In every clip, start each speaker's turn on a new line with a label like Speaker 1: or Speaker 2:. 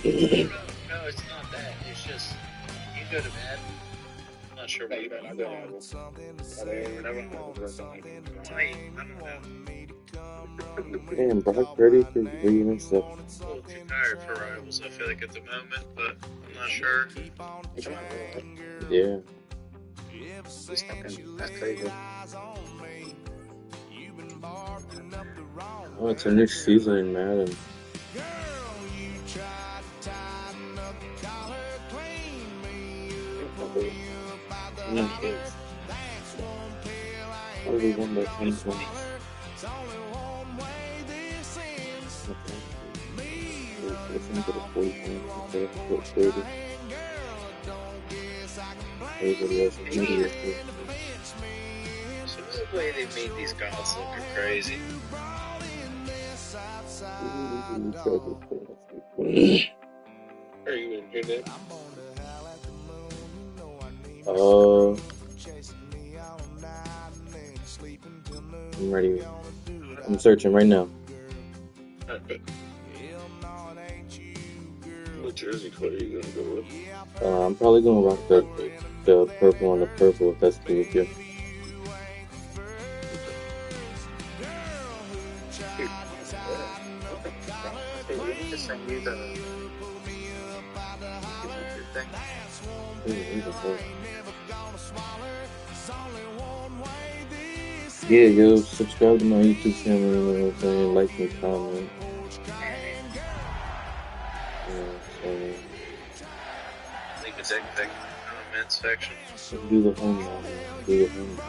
Speaker 1: No, it's not that. It's just you go to Madden. I'm not sure what you I don't know.
Speaker 2: Damn, Brock Purdy for 3 interceptions.
Speaker 1: A little too tired for rivals, I feel like at the moment, but I'm not sure.
Speaker 2: Yeah.
Speaker 1: That's crazy.
Speaker 2: Oh, it's a new season in Madden. Probably won by 10 points. Listen to the 40 points instead of the 30. Everybody else is mediocre.
Speaker 1: So the way they made these gods looking crazy. Are you in here, Nick?
Speaker 2: I'm ready. I'm searching right now.
Speaker 1: Okay. What jersey color are you gonna go with?
Speaker 2: I'm probably gonna rock the purple on the purple if that's cool with you. Yeah, yo, subscribe to my YouTube channel, you know what I'm saying? Like and comment.
Speaker 1: Leave a deck in the comment section.
Speaker 2: Do the home run, man. Do the home run.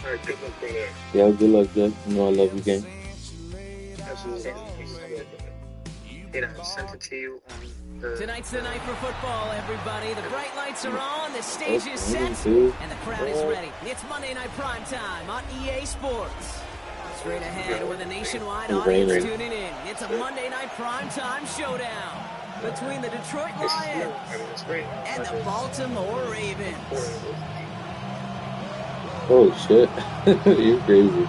Speaker 1: Alright, good luck, brother.
Speaker 2: Yeah, good luck, Jeff. You know I love you, gang.
Speaker 1: Absolutely. I sent it to you on the...
Speaker 3: Tonight's the night for football, everybody. The bright lights are on, the stage is set, and the crowd is ready. It's Monday Night Primetime on EA Sports. Straight ahead with a nationwide audience tuning in. It's a Monday Night Primetime showdown between the Detroit Lions and the Baltimore Ravens.
Speaker 2: Oh, shit. You're crazy.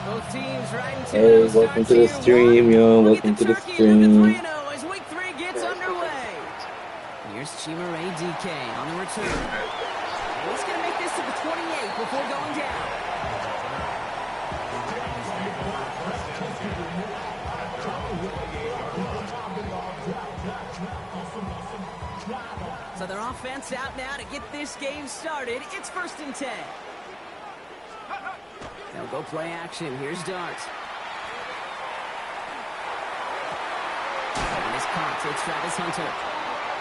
Speaker 3: Both teams riding to
Speaker 2: Hey, welcome to the stream, yo. Welcome to the stream.
Speaker 3: As week 3 gets underway. Here's Chima Ray DK on the return. He's going to make this to the 28 before going down. So their offense out now to get this game started. It's 1st and 10. They'll go play action. Here's Dart. And it's caught. It's Travis Hunter.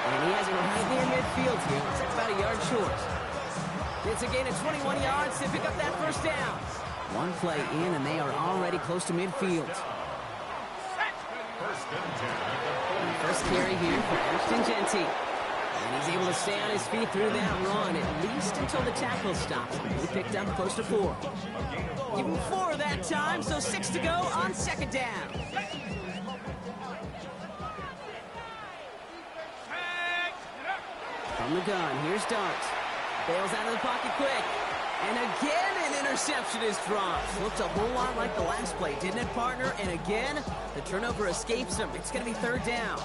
Speaker 3: And he has it right near midfield here. That's about a yard short. It's a gain of 21 yards to pick up that 1st down. One play in, and they are already close to midfield. First carry here for Ashton Genty. And he's able to stay on his feet through that run, at least until the tackle stops. He picked up close to 4. Give him 4 that time, so 6 to go on 2nd down. From the gun, here's Dart. Bails out of the pocket quick. And again, an interception is dropped. Looked a whole lot like the last play, didn't it, partner? And again, the turnover escapes him. It's going to be 3rd down.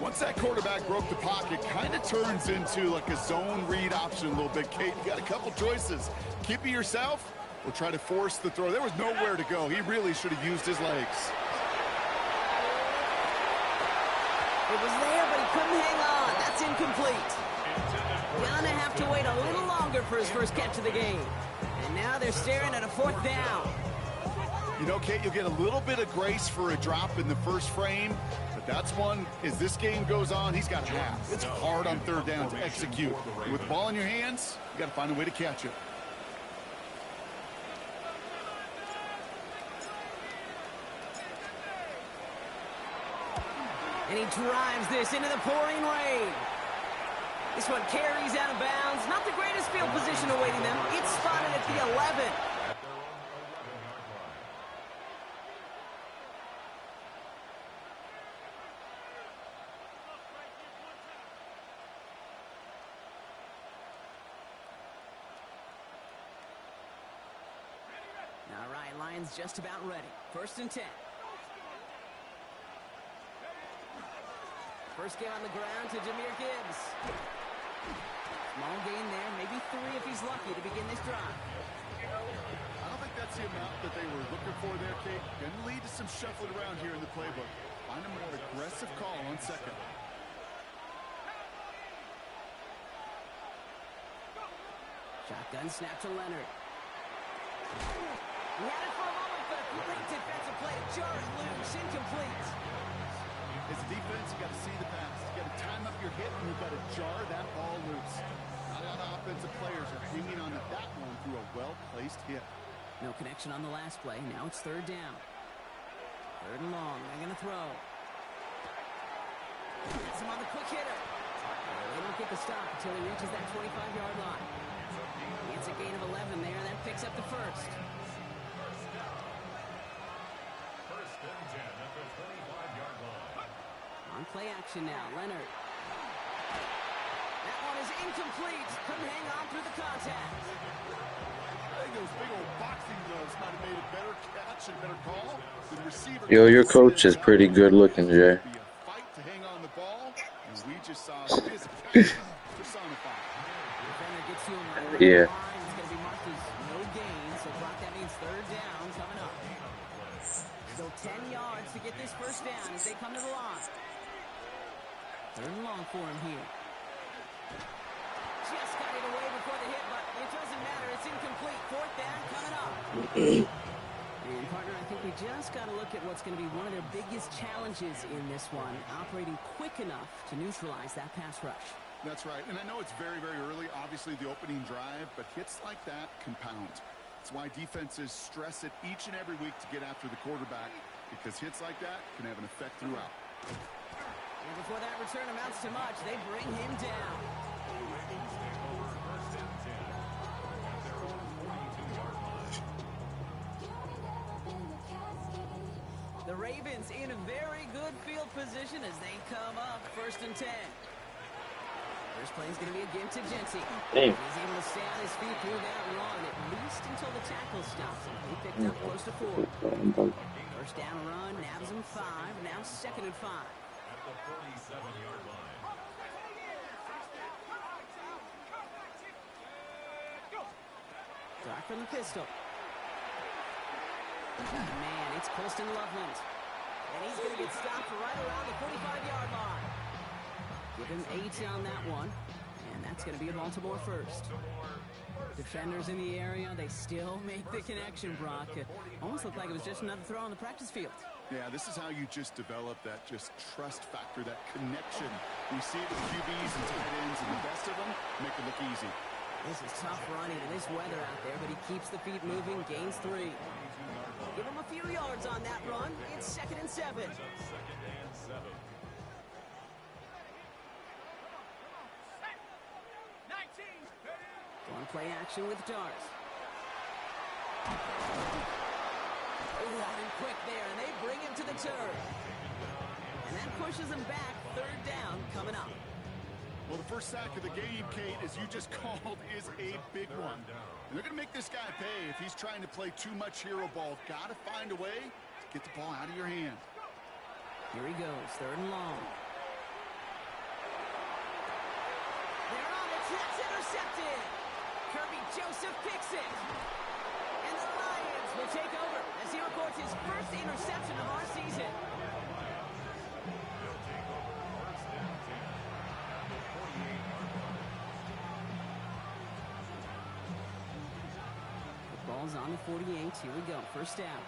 Speaker 4: Once that quarterback broke the pocket, kind of turns into like a zone read option a little bit. Kate, you got a couple choices. Keep it yourself or try to force the throw. There was nowhere to go. He really should have used his legs.
Speaker 3: It was there, but he couldn't hang on. That's incomplete. Gonna have to wait a little longer for his first catch of the game. And now they're staring at a 4th down.
Speaker 4: You know, Kate, you'll get a little bit of grace for a drop in the first frame, but that's one, as this game goes on, he's got half. It's hard on 3rd down to execute. With the ball in your hands, you got to find a way to catch it.
Speaker 3: And he drives this into the pouring rain. This one carries out of bounds. Not the greatest field position awaiting them. It's spotted at the 11. All right, Lions just about ready. 1st and 10. First game on the ground to Jahmyr Gibbs. Small gain there, maybe 3 if he's lucky to begin this drive.
Speaker 4: I don't think that's the amount that they were looking for there, Kate. Going to lead to some shuffling around here in the playbook. Find a more aggressive call on 2nd.
Speaker 3: Shotgun snap to Leonard. He had it for a moment, but a great defensive play. Jars loose, incomplete.
Speaker 4: As a defense, you got to see the pass. You got to time up your hit, and you've got to jar that ball loose. Not a lot of offensive players are hanging on to that one through a well-placed hit.
Speaker 3: No connection on the last play. Now it's 3rd down. 3rd and long. They're going to throw. Gets him on the quick hitter. They don't get the stop until he reaches that 25-yard line. It's a gain of 11 there. That picks up the 1st. On play action now. Leonard. That one is incomplete. Couldn't hang on through the contact.
Speaker 4: I think those big old boxing gloves might have made a better catch and better call. The receiver.
Speaker 2: Yo, your coach is pretty good looking, Jay.
Speaker 4: Be a fight to hang on the ball, and we just saw physicality personified.
Speaker 3: Defender gets to him right
Speaker 2: Yeah.
Speaker 3: line. It's going to be marked as no gain. So clock, that means 3rd down coming up. So 10 yards to get this 1st down as they come to the line. 3rd and long for him here. Just got it away before the hit, but it doesn't matter. It's incomplete. 4th down coming up. And, partner, I think we just got to look at what's going to be one of their biggest challenges in this one, operating quick enough to neutralize that pass rush.
Speaker 4: That's right, and I know it's very, very early, obviously the opening drive, but hits like that compound. That's why defenses stress it each and every week to get after the quarterback, because hits like that can have an effect throughout.
Speaker 3: And before that return amounts to much, they bring him down. The Ravens in a very good field position as they come up 1st and 10. First play is going to be again to Jency.
Speaker 2: Damn.
Speaker 3: He's able to stay on his feet through that run, at least until the tackle stops him. He picked up close to 4. First down run, nabs him 5. Now 2nd and 5.
Speaker 5: At the 47-yard line.
Speaker 3: Dark from the pistol. Man, it's Colston Loveland. And he's going to get stopped right around the 45-yard line. Give him 8 on that one. And that's going to be a Baltimore 1st. Defenders in the area, they still make the connection, Brock. It almost looked like it was just another throw on the practice field.
Speaker 4: Yeah, this is how you just develop that just trust factor, that connection. We see it with QBs and tight ends, and the best of them make it look easy.
Speaker 3: This is tough running in this weather out there, but he keeps the feet moving, gains 3. Give him a few yards on that run. It's 2nd and 7. On play action with Dars. Loud and quick there, and they bring him to the turf. And that pushes him back. 3rd down coming up.
Speaker 4: Well, the first sack of the game, Kate, as you just called, is a big one. And they're going to make this guy pay if he's trying to play too much hero ball. Got to find a way to get the ball out of your hand.
Speaker 3: Here he goes, 3rd and long. They're on it. That's intercepted. Kirby Joseph picks it. And the Lions will take over as he records his first interception of our season. The ball's on the 48. Here we go. 1st down.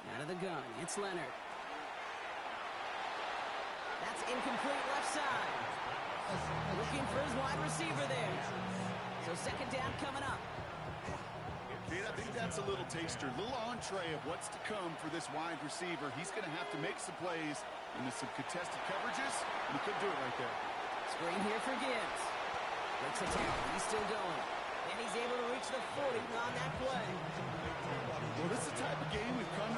Speaker 3: Out of the gun, it's Leonard. That's incomplete left side. Looking for his wide receiver there. So 2nd down coming up.
Speaker 4: Kate, I think that's a little taster, a little entree of what's to come for this wide receiver. He's going to have to make some plays into some contested coverages, and he couldn't do it right there.
Speaker 3: Screen here for Gibbs. Breaks the tackle. He's still going. And he's able to reach the 40 on that play.
Speaker 4: Well, this is a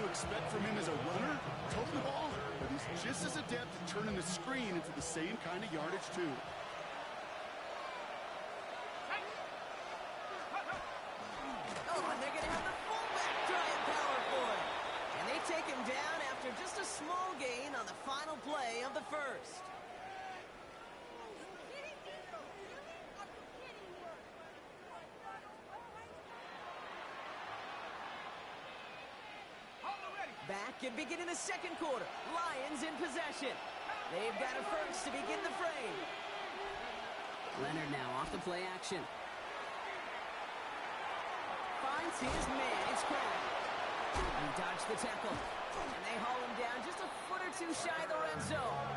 Speaker 4: expect from him as a runner, toting the ball, but he's just as adept at turning the screen into the same kind of yardage, too.
Speaker 3: Oh, and they're going to have the fullback trying power for it. And they take him down after just a small gain on the final play of the first. Back and beginning the second quarter. Lions in possession. They've got a first to begin the frame. Leonard now off the play action. Finds his man. It's Crowder. He dodged the tackle. And they haul him down just a foot or two shy of the red zone.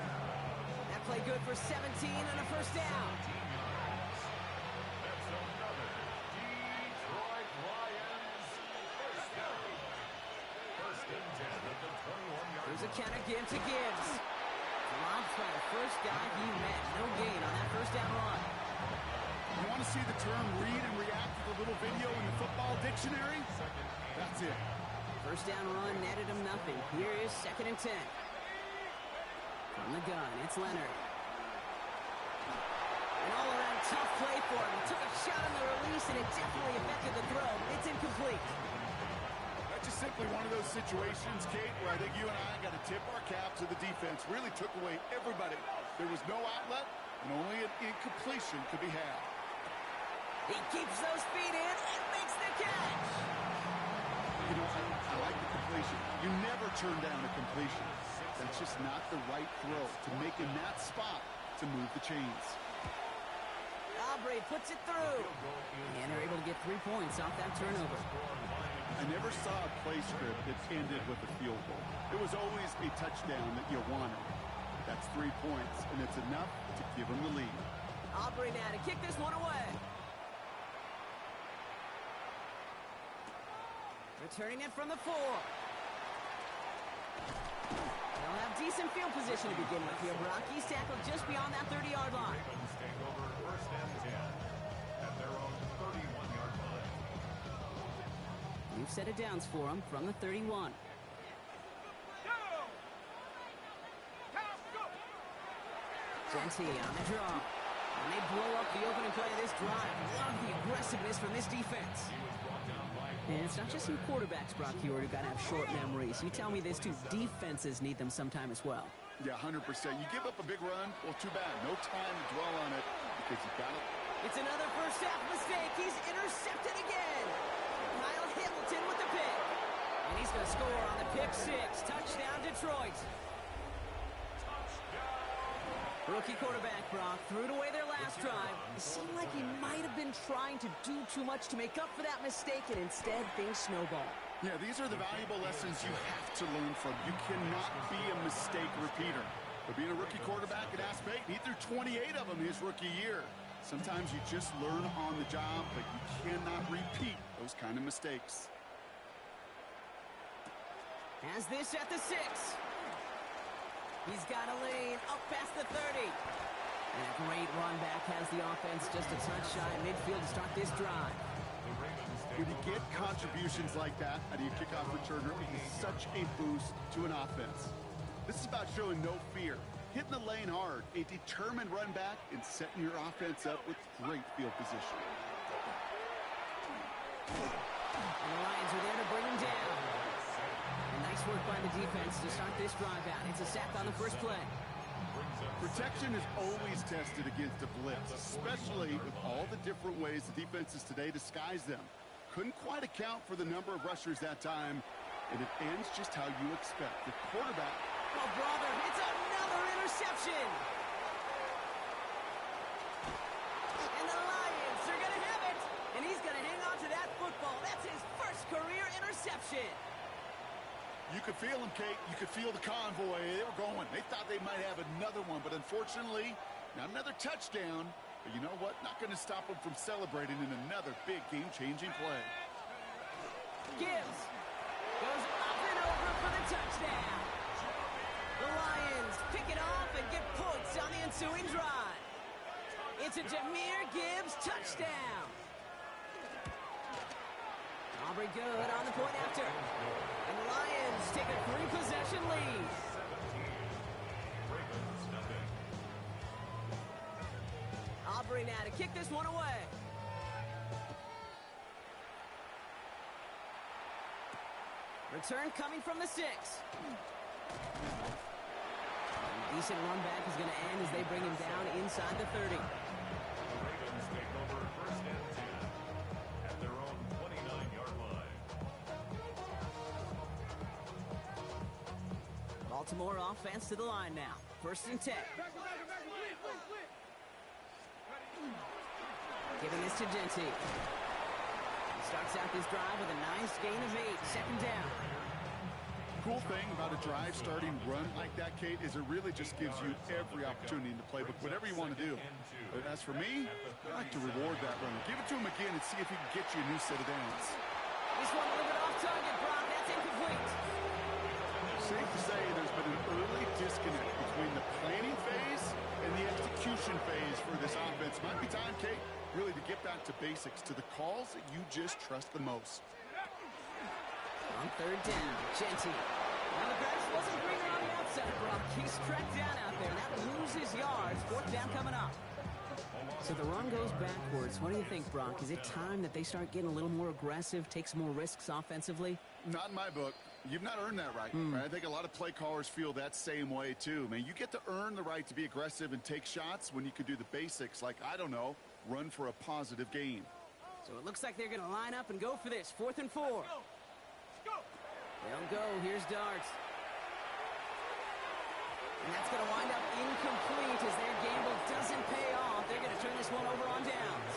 Speaker 3: That play good for 17 and a first down.
Speaker 5: That's another Detroit Lions first down. First and 10 at the 21-yard
Speaker 3: There's a
Speaker 5: line.
Speaker 3: counter give to Gibbs. Dropped by the first guy he met. No gain on that first down run.
Speaker 4: You want to see the term read and react to the little video in the football dictionary? That's it.
Speaker 3: First down run netted him nothing. Here is 2nd and 10. From the gun, it's Leonard. An all-around tough play for him. He took a shot on the release, and it definitely affected the throw. It's incomplete.
Speaker 4: That's just simply one of those situations, Kate, where I think you and I got to tip our cap to the defense. Really took away everybody. There was no outlet, and only an incompletion could be had.
Speaker 3: He keeps those feet in and makes the catch.
Speaker 4: You know, I like the completion. You never turn down a completion. That's just not the right throw to make in that spot to move the chains.
Speaker 3: Aubrey puts it through. And they're able to get 3 points off that turnover.
Speaker 4: I never saw a play script that ended with a field goal. It was always a touchdown that you wanted. That's 3 points, and it's enough to give them the lead.
Speaker 3: Aubrey now to kick this one away. Returning it from the 4. They'll have decent field position to begin with here, Brock. He's tackled just beyond that 30-yard line.
Speaker 5: Ravens take over first and 10 at their own 31-yard line.
Speaker 3: New set of downs for him from the 31. Gentee on the draw. And they blow up the opening play of this drive. Love the aggressiveness from this defense. And it's not just some quarterbacks, Brock Huard, who got to have short memories. You tell me this too, defenses need them sometime as well.
Speaker 4: Yeah, 100%. You give up a big run, well, too bad. No time to dwell on it because you got it.
Speaker 3: It's another first half mistake. He's intercepted again. Kyle Hamilton with the pick. And he's going to score on the pick 6. Touchdown, Detroit. Rookie quarterback, Brock, threw it away their last drive. It seemed like he might have been trying to do too much to make up for that mistake, and instead things snowball.
Speaker 4: Yeah, these are the valuable lessons you have to learn from. You cannot be a mistake repeater. But being a rookie quarterback at App State, he threw 28 of them his rookie year. Sometimes you just learn on the job, but you cannot repeat those kind of mistakes.
Speaker 3: Has this at the 6. He's got a lane up past the 30. And a great run back has the offense just a touch shy of midfield to start this drive.
Speaker 4: When you get contributions like that out of your kickoff returner, it is such a boost to an offense. This is about showing no fear, hitting the lane hard, a determined run back, and setting your offense up with great field position.
Speaker 3: And the Lions are there to bring him down. And nice work by the defense to start this drive out. It's a sack on the first play.
Speaker 4: Protection is always tested against a blitz, especially with all the different ways the defenses today disguise them. Couldn't quite account for the number of rushers that time, and it ends just how you expect. The quarterback...
Speaker 3: Oh, brother, it's another interception! And the Lions are going to have it! And he's going to hang on to that football. That's his first career interception.
Speaker 4: You could feel them, Kate. You could feel the convoy. They were going. They thought they might have another one, but unfortunately, not another touchdown. But you know what? Not going to stop them from celebrating in another big game-changing play.
Speaker 3: Gibbs goes up and over for the touchdown. The Lions pick it off and get points on the ensuing drive. It's a Jahmyr Gibbs touchdown. Aubrey good on the point after. And the Lions Aubrey now to kick this one away. Return coming from the 6. Decent run back is going to end as they bring him down inside the 30.
Speaker 5: The Ravens take over first and 10 at their own 29-yard line.
Speaker 3: Baltimore offense to the line now. First and 10. Giving this to Genty. Starts out this drive with a nice gain of 8. Second down.
Speaker 4: Cool thing about a drive starting run like that, Kate, is it really just gives you every opportunity in the playbook, whatever you want to do. But as for me, I like to reward that run. Give it to him again and see if he can get you a new set of downs.
Speaker 3: This one a little bit off target, Brock. That's incomplete.
Speaker 4: Safe to say there's been an early disconnect between the planning phase and the execution phase for this offense. Might be time, Kate, really to get back to basics, to the calls that you just trust the most.
Speaker 3: On third down, Genty. Now the grass wasn't greener on the outside, Brock. He's tracked down out there. That loses yards. Fourth down coming up. So the run goes backwards. What do you think, Brock? Is it time that they start getting a little more aggressive, take some more risks offensively?
Speaker 4: Not in my book. You've not earned that right. I think a lot of play callers feel that same way, too. Man, you get to earn the right to be aggressive and take shots when you could do the basics, like, I don't know, run for a positive gain.
Speaker 3: So it looks like they're going to line up and go for this. 4th and 4. They'll go. Here's Darts. And that's going to wind up incomplete as their gamble doesn't pay off. They're going to turn this one over on downs.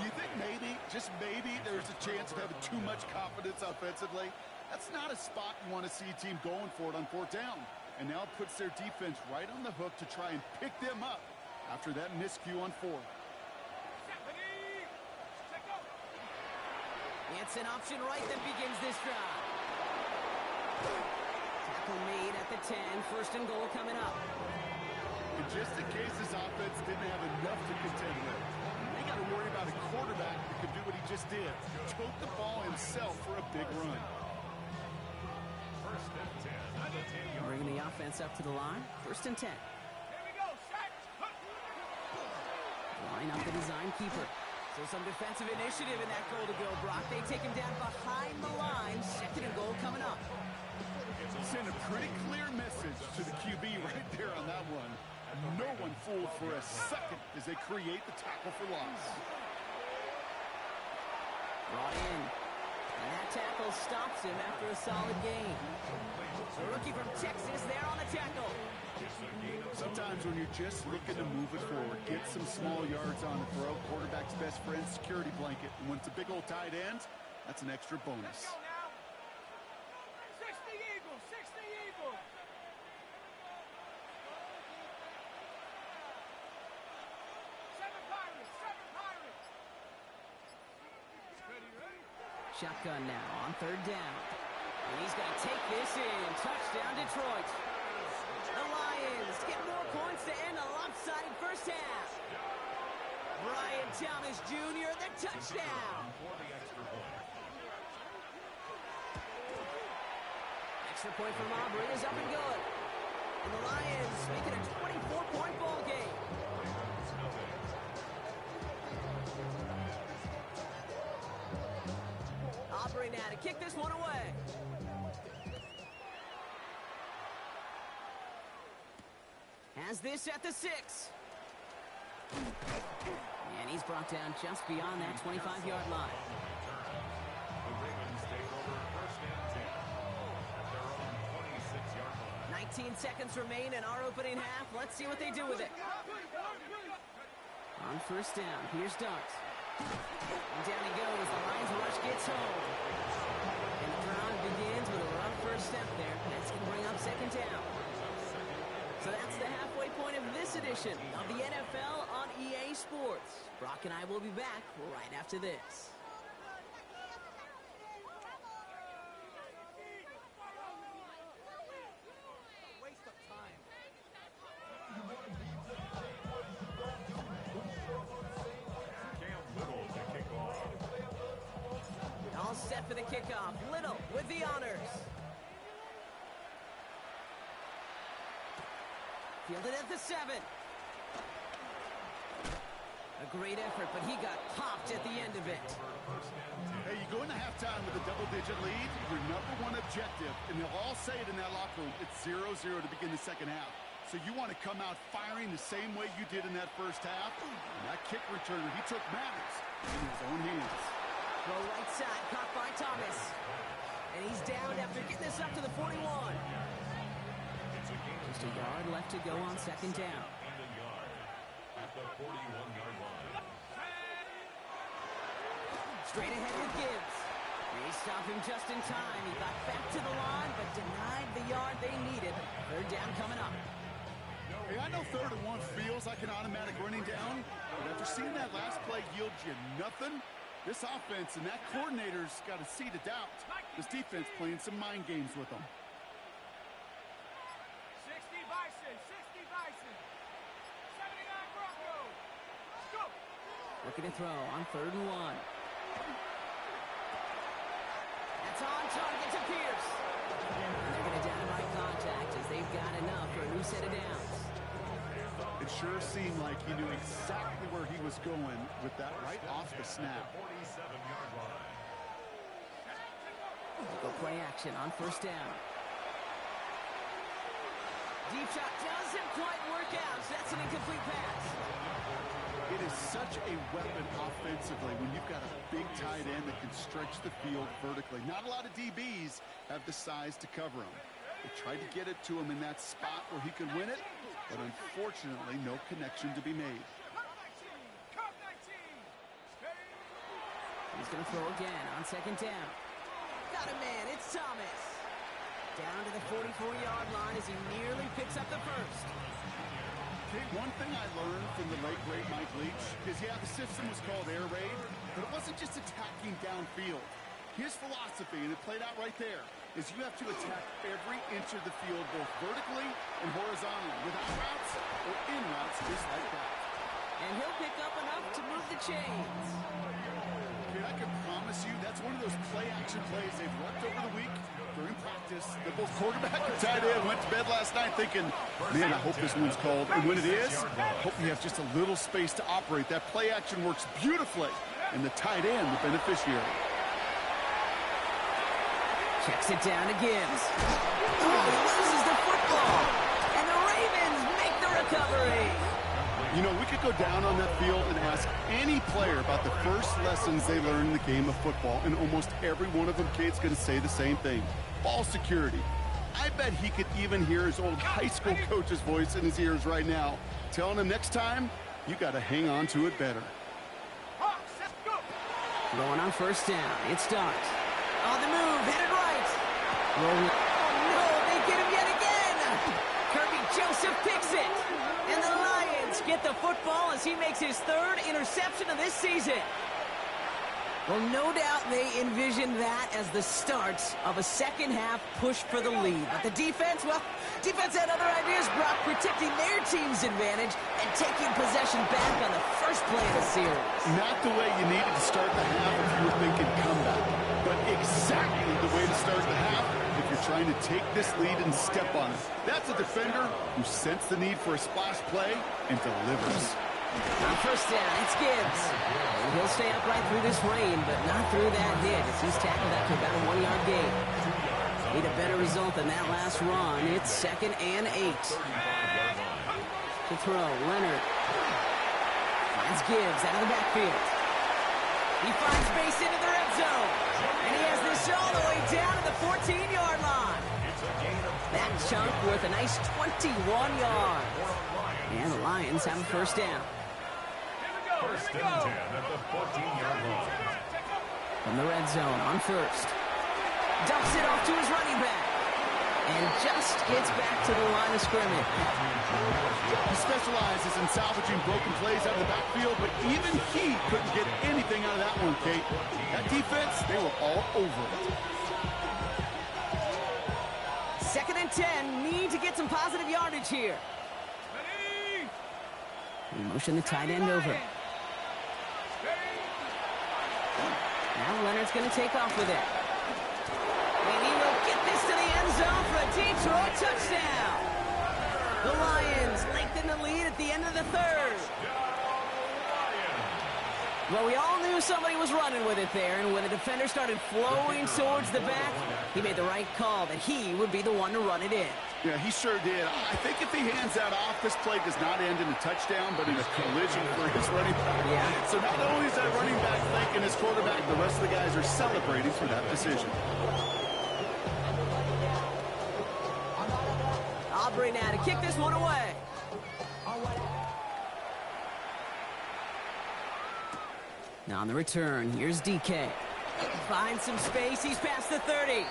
Speaker 4: Do you think maybe, just maybe, there's a chance of having too much confidence offensively? That's not a spot you want to see a team going for it on 4th down. And now it puts their defense right on the hook to try and pick them up after that miscue on 4th.
Speaker 3: It's an option right that begins this drive. Tackle made at the 10. 1st and goal coming up.
Speaker 4: And just in case this offense didn't have enough to contend with, they got to worry about a quarterback that could do what he just did. Tote the ball himself for a big run.
Speaker 5: First and 10 at the 10-yard line.
Speaker 3: Bringing the offense up to the line. 1st and 10. Line up the design keeper. So some defensive initiative in that goal to go, Brock. They take him down behind the line. 2nd and goal coming up.
Speaker 4: Send a pretty clear message to the QB right there on that one. No one fooled for a second as they create the tackle for loss.
Speaker 3: Brought in. And that tackle stops him after a solid gain. The rookie from Texas there on the tackle.
Speaker 4: Sometimes when you're just looking to move it forward, get some small yards on the throw, quarterback's best friend, security blanket. And when it's a big old tight end, that's an extra bonus.
Speaker 6: 60 Eagles, 60 Eagles. Seven Pirates.
Speaker 3: Shotgun now on 3rd down. And he's going to take this in. Touchdown, Detroit. The Lions get more points to end a lopsided first half. Brian Thomas Jr., the touchdown.
Speaker 5: For the extra point.
Speaker 3: Extra point from Aubrey is up and good. And the Lions make it a 24-point ball game. Aubrey now to kick this one away. Has this at the 6. And he's brought down just beyond that 25-yard line.
Speaker 5: The Ravens take over first and 10 at their own 26-yard line.
Speaker 3: 19 seconds remain in our opening half. Let's see what they do with it. On 1st down, here's Darts. And down he goes. The Lions rush gets home. And the drive begins with a rough first step there. That's going to bring up 2nd down. So that's the halfway point of this edition of the NFL on EA Sports. Brock and I will be back right after this.
Speaker 6: Waste of time.
Speaker 5: Cam Little to kick off.
Speaker 3: All set for the kickoff. Little with the honors. Fielded at the 7. A great effort, but he got popped at the end of it.
Speaker 4: Hey, you go into halftime with a double-digit lead, your number one objective, and they'll all say it in that locker room, it's 0-0 to begin the second half. So you want to come out firing the same way you did in that first half. And that kick returner, he took matters in his own hands.
Speaker 3: Go right side, caught by Thomas. And he's down after getting this up to the 41. Just a yard left to go on second down.
Speaker 5: At the 41-yard line.
Speaker 3: Straight ahead with Gibbs. They stop him just in time. He got back to the line, but denied the yard they needed. Third down coming up.
Speaker 4: Hey, I know 3rd and 1 feels like an automatic running down, but after seeing that last play yield you nothing, this offense and that coordinator's got a seed of doubt. This defense playing some mind games with them.
Speaker 6: 60 Bison, 60 Bison. 79 Broncos. Let's go.
Speaker 3: Looking to throw on 3rd and 1. That's on target to Pierce. And they're going to downright contact as they've got enough for a new set of downs.
Speaker 4: It sure seemed like he knew exactly where he was going with that right off the snap.
Speaker 5: 47-yard line.
Speaker 3: Go play action on 1st down. Deep shot doesn't quite work out. So that's an incomplete pass.
Speaker 4: It is such a weapon offensively when you've got a big tight end that can stretch the field vertically. Not a lot of DBs have the size to cover him. They tried to get it to him in that spot where he could win it, but unfortunately no connection to be made.
Speaker 6: Cup 19.
Speaker 3: He's going to throw again on 2nd down. Got a man. It's Thomas. Down to the 44-yard line as he nearly picks up the first.
Speaker 4: Okay, one thing I learned from the late, great Mike Leach is, yeah, the system was called air raid, but it wasn't just attacking downfield. His philosophy, and it played out right there, is you have to attack every inch of the field, both vertically and horizontally, without routes or in routes, just like that.
Speaker 3: And he'll pick up enough to move the chains.
Speaker 4: Kid, I can promise you that's one of those play-action plays they've worked over the week during practice. That both quarterback and tight end went to bed last night thinking, man, I hope this one's called. And when it is, I hope you have just a little space to operate. That play-action works beautifully, and the tight end, the beneficiary.
Speaker 3: Checks it down to Gibbs. Oh, he loses the football. And the Ravens make the recovery.
Speaker 4: You know, we could go down on that field and ask any player about the first lessons they learned in the game of football, and almost every one of them kids going to say the same thing. Ball security. I bet he could even hear his old high school coach's voice in his ears right now, telling him next time, you got to hang on to it better.
Speaker 6: Hawks, let's go.
Speaker 3: Going on 1st down. It starts. On the move, headed right. Rolling. Oh, no, they get him yet again. Kirby Joseph picks it. And the Lions get the football as he makes his 3rd interception of this season. Well, no doubt they envisioned that as the start of a second-half push for the lead. But the defense, well, defense had other ideas, Brock, protecting their team's advantage and taking possession back on the first play of the series.
Speaker 4: Not the way you needed to start the half if you were thinking comeback, but exactly the way to start the half if you're trying to take this lead and step on it. That's a defender who sensed the need for a splash play and delivers.
Speaker 3: On 1st down, it's Gibbs. And he'll stay upright through this rain, but not through that hit as he's tackled after about a 1-yard gain. Need a better result than that last run. It's 2nd and 8. To throw, Leonard. Finds Gibbs out of the backfield. He finds space into the red zone. And he has this all the way down to the 14-yard line. That chunk worth a nice 21 yards. And the Lions have a 1st down.
Speaker 5: 1st and 10 at the 14-yard line.
Speaker 3: From the red zone on 1st. Dumps it off to his running back. And just gets back to the line of scrimmage.
Speaker 4: He specializes in salvaging broken plays out of the backfield, but even he couldn't get anything out of that one, Kate. That defense, they were all over it.
Speaker 3: 2nd and 10. Need to get some positive yardage here.
Speaker 6: Ready?
Speaker 3: We motion the tight end over. Now Leonard's going to take off with it. And he will get this to the end zone for a Detroit touchdown. The Lions lengthen the lead at the end of the 3rd. Well, we all knew somebody was running with it there, and when the defender started flowing towards the back, he made the right call that he would be the one to run it in.
Speaker 4: Yeah, he sure did. I think if he hands that off, this play does not end in a touchdown, but in a collision for his running back.
Speaker 3: Yeah.
Speaker 4: So not only is that running back thanking his quarterback, the rest of the guys are celebrating for that decision.
Speaker 3: Aubrey now to kick this one away. Now on the return, here's DK. Finds some space, he's past the 30.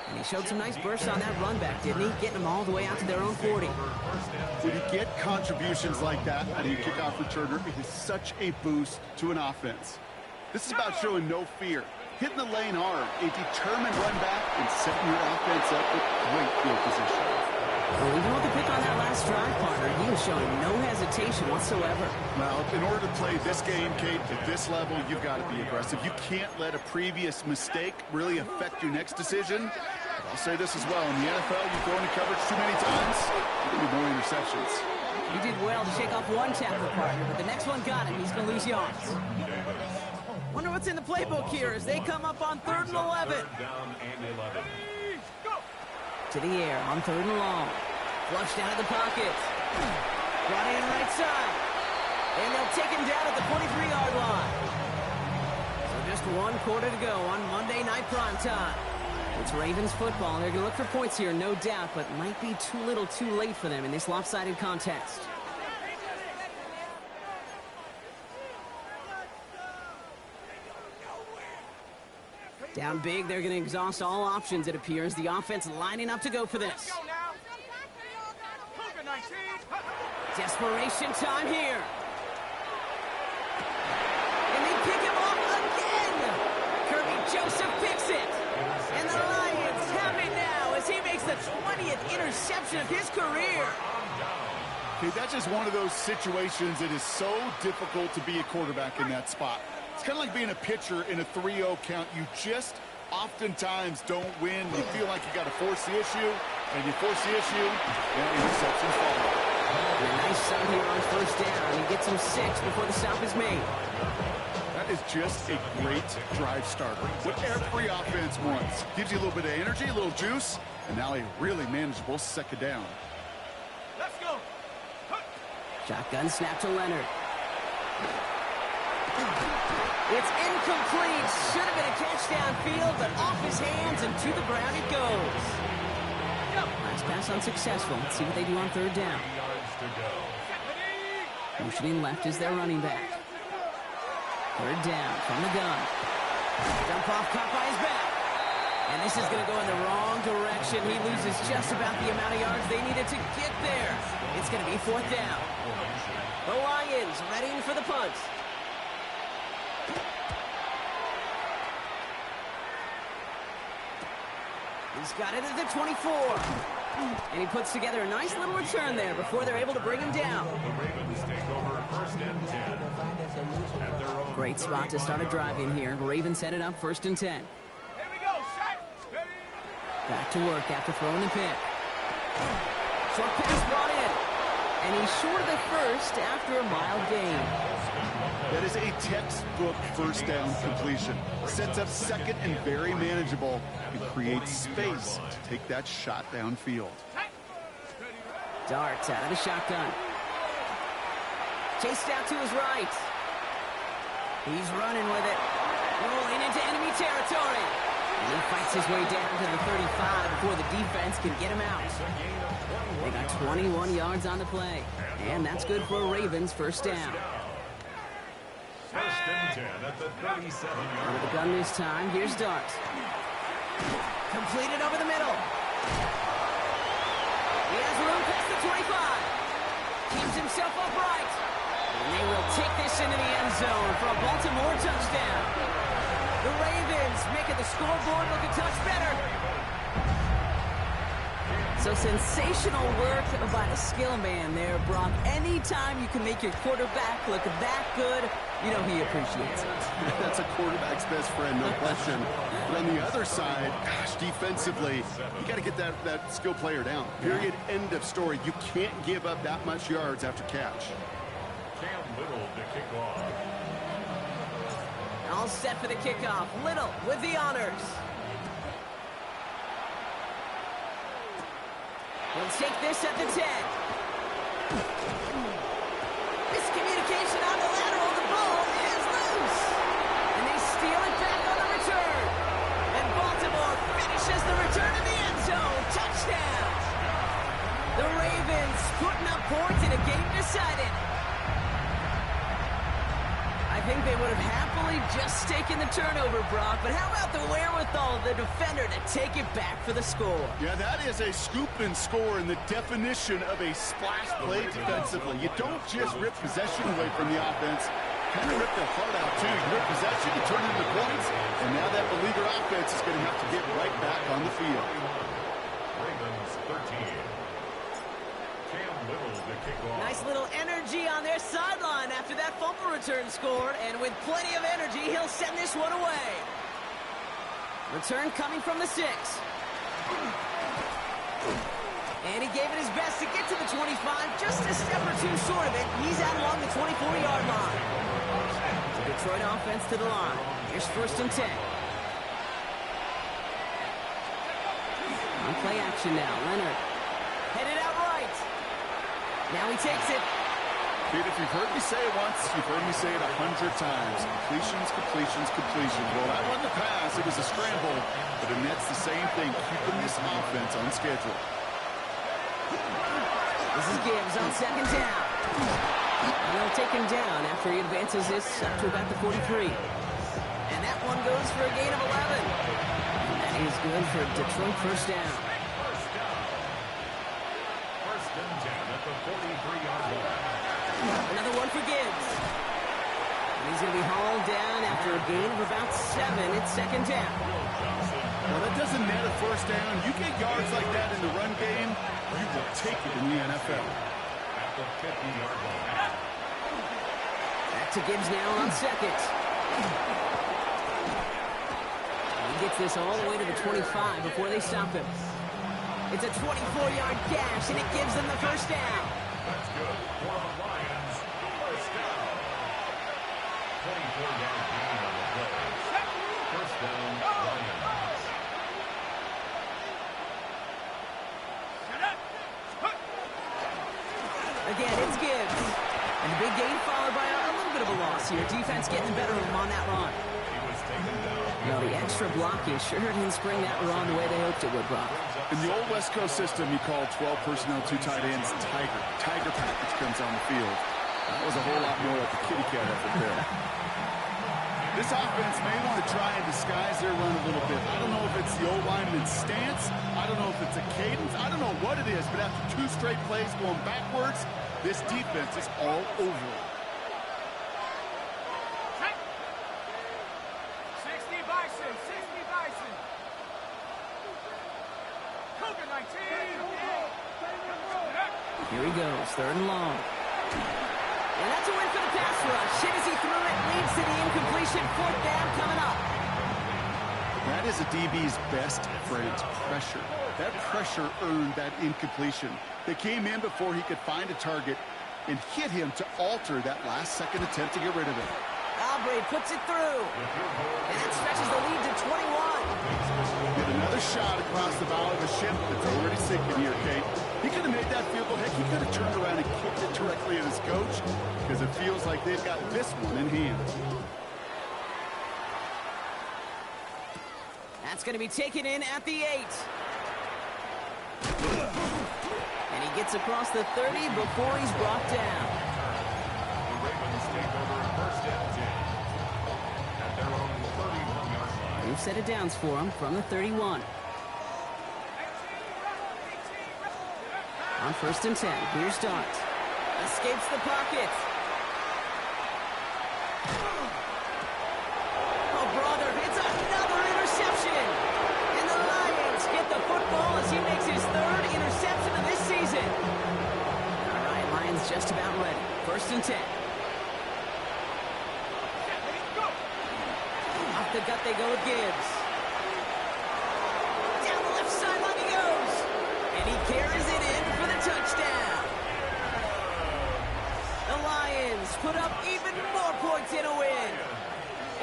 Speaker 3: And he showed some nice bursts on that run back, didn't he? Getting them all the way out to their own 40.
Speaker 4: When you get contributions like that out of your kickoff returner, it is such a boost to an offense. This is about showing no fear, hitting the lane hard, a determined run back, and setting your offense up with great field position.
Speaker 3: Well, even with the pick on that last drive, partner, he was showing no hesitation whatsoever.
Speaker 4: Well, in order to play this game, Kate, at this level, you've got to be aggressive. You can't let a previous mistake really affect your next decision. But I'll say this as well. In the NFL, you throw into coverage too many times, you're going to be more interceptions.
Speaker 3: He did well to shake off one tackle, partner, but the next one got him. He's going to lose yards. Wonder what's in the playbook here as they come up on 3rd and 11. To the air on 3rd and long. Flushed out of the pocket. Brought in right side. And they'll take him down at the 43-yard line. So just 1 quarter to go on Monday Night Prime Time. It's Ravens football. They're going to look for points here, no doubt, but might be too little too late for them in this lopsided contest. Down big, they're going to exhaust all options, it appears. The offense lining up to go for this. Desperation time here. And they pick him off again. Kirby Joseph picks it. And the Lions have it now as he makes the 20th interception of his career.
Speaker 4: Okay, that's just one of those situations that is so difficult to be a quarterback in that spot. It's kind of like being a pitcher in a 3-0 count. You just oftentimes don't win. You feel like you got to force the issue, and you force the issue, and interceptions follow.
Speaker 3: And a nice start here on 1st down. He gets him 6 before the stop is made.
Speaker 4: That is just a great drive starter. What every offense wants. Gives you a little bit of energy, a little juice, and now a really manageable 2nd down.
Speaker 6: Let's go.
Speaker 3: Shotgun snap to Leonard. It's incomplete. Should have been a catch downfield, but off his hands and to the ground it goes. Last pass unsuccessful. Let's see what they do on 3rd down. Motioning left is their running back. 3rd down from the gun. Dump off caught by his back. And this is going to go in the wrong direction. He loses just about the amount of yards they needed to get there. It's going to be 4th down. The Lions readying for the punt. He's got it at the 24. And he puts together a nice little return there before they're able to bring him down. Great spot to start a drive in here. Ravens set it up 1st and 10.
Speaker 6: Here we go, shot.
Speaker 3: Back to work after throwing the pick. Short pass brought in. And he's short of the 1st after a mild gain.
Speaker 4: That is a textbook 1st down completion. Sets up 2nd and very manageable and creates space to take that shot downfield.
Speaker 3: Darts out of the shotgun. Chased out to his right. He's running with it. Rolling into enemy territory. And he fights his way down to the 35 before the defense can get him out. They got 21 yards on the play. And that's good for a Ravens 1st down.
Speaker 5: 1st and 10 at the 37-yard.
Speaker 3: With the gun this time, here's Dart. Completed over the middle. He has room past the 25. Keeps himself upright. And they will take this into the end zone for a Baltimore touchdown. The Ravens making the scoreboard look a touch better. So sensational work by the skill man there, Brock. Anytime you can make your quarterback look that good, you know he appreciates it.
Speaker 4: That's a quarterback's best friend, no question. But on the other side, gosh, defensively, you got to get that skill player down. Period. End of story. You can't give up that much yards after catch.
Speaker 5: Cam Little to kick off.
Speaker 3: All set for the kickoff. Little with the honors. He'll take this at the 10. Miscommunication on the lateral. The ball is loose. And they steal it back on the return. And Baltimore finishes the return in the end zone. Touchdown. The Ravens putting up points in a game decided. I think they would have happily just taken the turnover, Brock, but how about the wherewithal of the defender to take it back for the score?
Speaker 4: Yeah, that is a scoop and score in the definition of a splash play defensively. You don't just rip possession away from the offense. Kind of rip their heart out, too. You rip possession, you turn it into points, and now that beleaguered offense is going to have to get right back on the field.
Speaker 5: Ravens 13.
Speaker 3: Nice little energy on their sideline after that fumble return scored, and with plenty of energy, he'll send this one away. Return coming from the 6. And he gave it his best to get to the 25, just a step or two short of it. He's out along the 24-yard line. The Detroit offense to the line. Here's 1st and 10. On play action now, Leonard. Headed out right. Now he takes it.
Speaker 4: Dude, if you've heard me say it once, you've heard me say it 100 times. Completions, completions, completions. Well, that wasn't a pass. It was a scramble. But it nets the same thing, keeping this offense on schedule.
Speaker 3: This is Gibbs on 2nd down. And they'll take him down after he advances this up to about the 43. And that one goes for a gain of 11. That is good for Detroit 1st down. Another one for Gibbs. And he's going to be hauled down after a gain of about 7. It's 2nd down.
Speaker 4: Well, that doesn't net a 1st down. You get yards like that in the run game, you will take it in the NFL.
Speaker 3: Back to Gibbs now on 2nd. He gets this all the way to the 25 before they stop him. It's a 24-yard gash, and it gives them the 1st down.
Speaker 5: That's good for the Lions. 1st down. 24-yard gain on the play. 1st down, Lions.
Speaker 3: Again, it's Gibbs. And a big gain followed by a little bit of a loss here. Defense getting the better of him on that run.
Speaker 5: He was taken down.
Speaker 3: No, the extra blocking sure didn't spring that run the way they hoped it would, Brock.
Speaker 4: In the old West Coast system, you called 12 personnel, 2 tight ends, Tiger. Tiger package comes on the field. That was a whole lot more like a kitty cat effort there. This offense may want to try and disguise their run a little bit. I don't know if it's the old lineman's stance. I don't know if it's a cadence. I don't know what it is, but after 2 straight plays going backwards, this defense is all over it.
Speaker 6: 60 Bison, 60 Bison. Cougar 19.
Speaker 3: Here he goes, 3rd and long. And that's a win for the pass rush. Hit as he threw it, leads to the incompletion. 4th down coming up.
Speaker 4: That is a DB's best friend, pressure. That pressure earned that incompletion. They came in before he could find a target and hit him to alter that last-second attempt to get rid of it.
Speaker 3: Albrey puts it through. And that stretches the lead to 21.
Speaker 4: Get another shot across the bow of the ship that's already sinking here, Kate. He could have made that field goal. Heck, he could have turned around and kicked it directly at his coach because it feels like they've got this one in hand.
Speaker 3: That's going to be taken in at the 8. And he gets across the 30 before he's brought down.
Speaker 5: The Ravens take over 1st and 10 at their own 31-yard line.
Speaker 3: We've set it downs for him from the 31. On 1st and 10, here's Dart. Escapes the pocket. Oh, brother, it's another interception. And the Lions get the football as he makes his 3rd interception of this season. All right, Lions just about ready. 1st and 10. Off the gut they go with Gibbs. Down the left sideline he goes. And he carries it in for the touchdown. The Lions put up even more points in a win.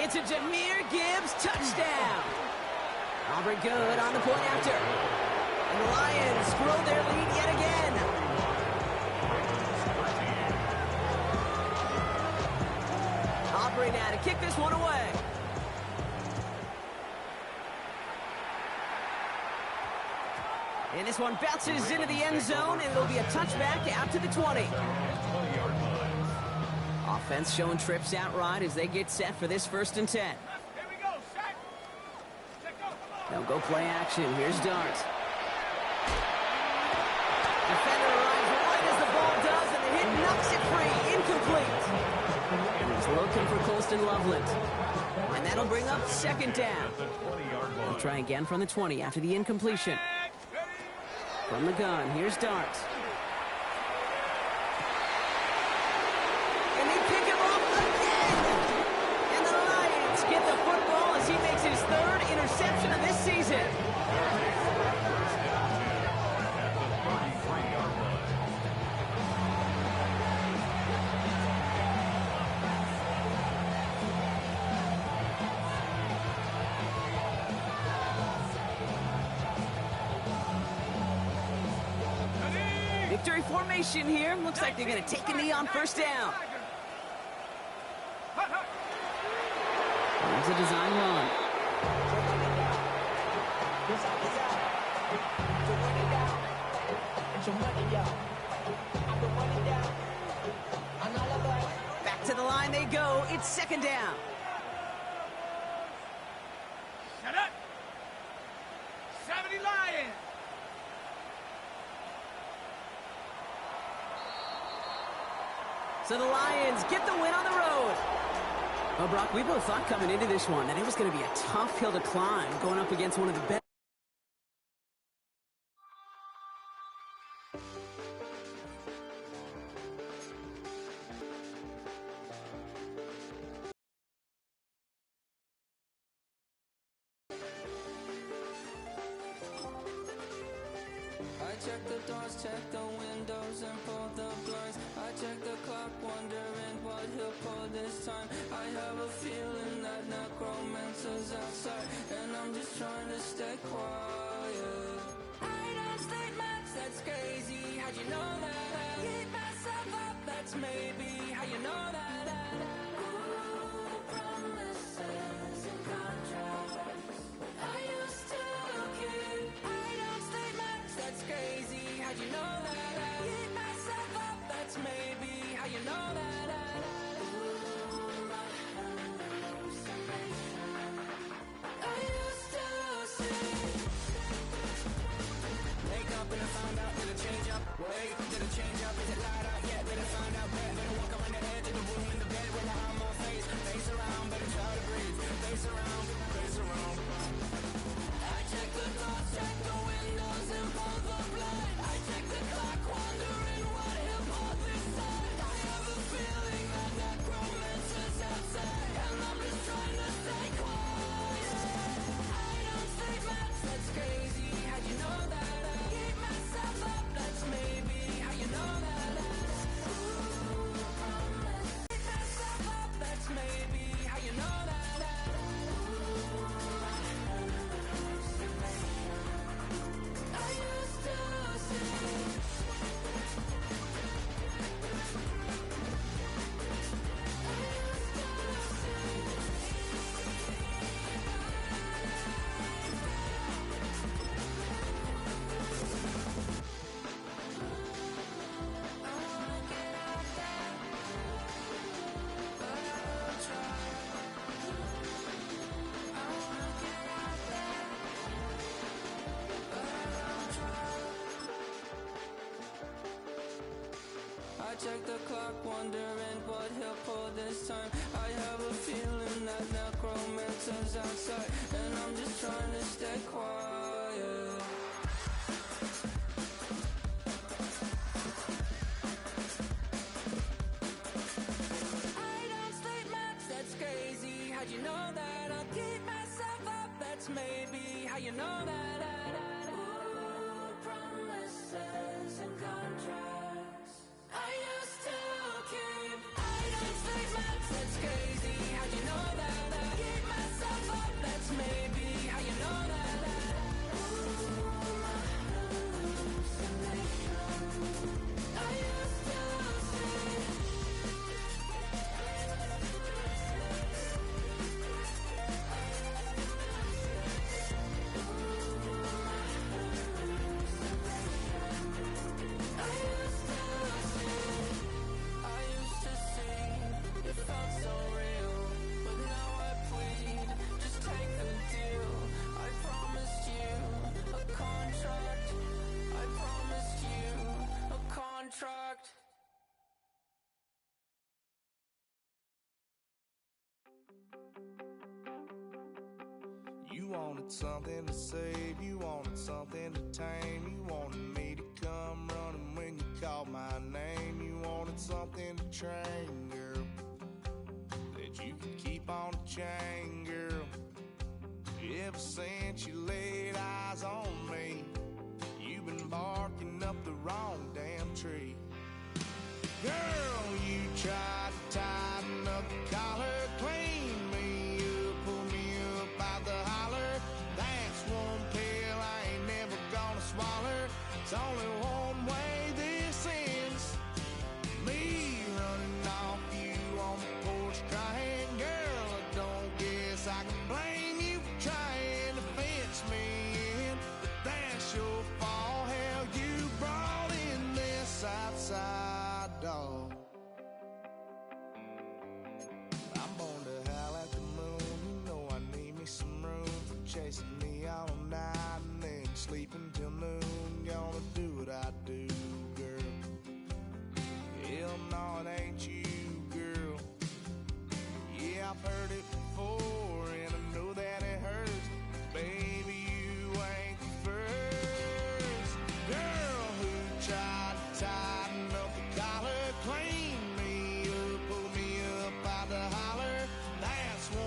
Speaker 3: It's a Jahmyr Gibbs touchdown. Auburn good on the point after. And the Lions grow their lead yet again. Aubrey now to kick this one away. And this one bounces into the end zone, and it'll be a touchback out to the 20. Offense showing trips out right as they get set for this 1st and 10.
Speaker 6: Here we go, set. Let go, come on.
Speaker 3: They'll go play action. Here's Dart. Defender arrives right as the ball does, and the hit knocks it free. Incomplete. He's looking for Colston Loveland. And that'll bring up 2nd down. They'll try again from the 20 after the incompletion. From the gun, here's Dart. And they pick him off again! And the Lions get the football as he makes his 3rd interception of this season. Victory formation here. Looks like they're going to take a knee on 1st down. Here's a design run. Back to the line they go. It's 2nd down.
Speaker 6: Shut up. 70 Lions.
Speaker 3: So the Lions get the win on the road. Well, Brock, we both thought coming into this one that it was going to be a tough hill to climb going up against one of the best.
Speaker 7: I check the doors, check the windows, and pull the blinds. I check the clock, wondering what he'll pull this time. I have a feeling that necromancer's outside, and I'm just trying to stay quiet. I don't state much, that's crazy. How'd you know that? Keep myself up, that's maybe how you know that. Ooh, promises and contracts I used to keep. I don't state much, that's crazy. How'd you know that? Keep myself up, that's maybe how you know that. Ooh, my hallucination I used to see. Wake up and I found out, did it change up? Wait, did it change up? Is it light out yet? Did I find out better? Better walk around the edge of the room in the bed with my arm on face. Face around, better try to breathe. Face around, face around. I check the doors, check the windows, and pull the blind. I check the clock, wondering what he'll pull this time. I have a feeling that necromancer's outside, and I'm just trying to stay quiet. I don't say much, that's crazy. How'd you know that? Keep myself up, that's maybe how you know that. Ooh, promise. Keep myself up, that's maybe how you know that. Ooh, my hallucination I used to see. I check the clock, wondering what he'll pull this time. I have a feeling that necromancer's outside, and I'm just trying to stay quiet. I don't state much, that's crazy. How'd you know that? I'll keep myself up, that's maybe how you know that. Ooh, promises and contracts I used to keep. I don't state much, that's crazy. How'd you know that? wanted something to save, you wanted something to tame. You wanted me to come running when you called my name. You wanted something to train, girl, that you could keep on the chain, girl. Ever since you laid eyes on me, you've been barking up the wrong damn tree. Girl, you tried to tighten up the collar, clean me up, pull me up out the holler. That's one pill I ain't never gonna swallow. It's only one way this ends. Me running off you on the porch crying. Girl, I don't guess I can blame you for trying to fence me in, but that's your fault. Hell, you brought in this outside dog. I'm born to howl at the moon. You know I need me some room for chasing me all night and then sleeping till noon. Gonna do what I do, girl. Hell no, it ain't you, girl. Yeah, I've heard it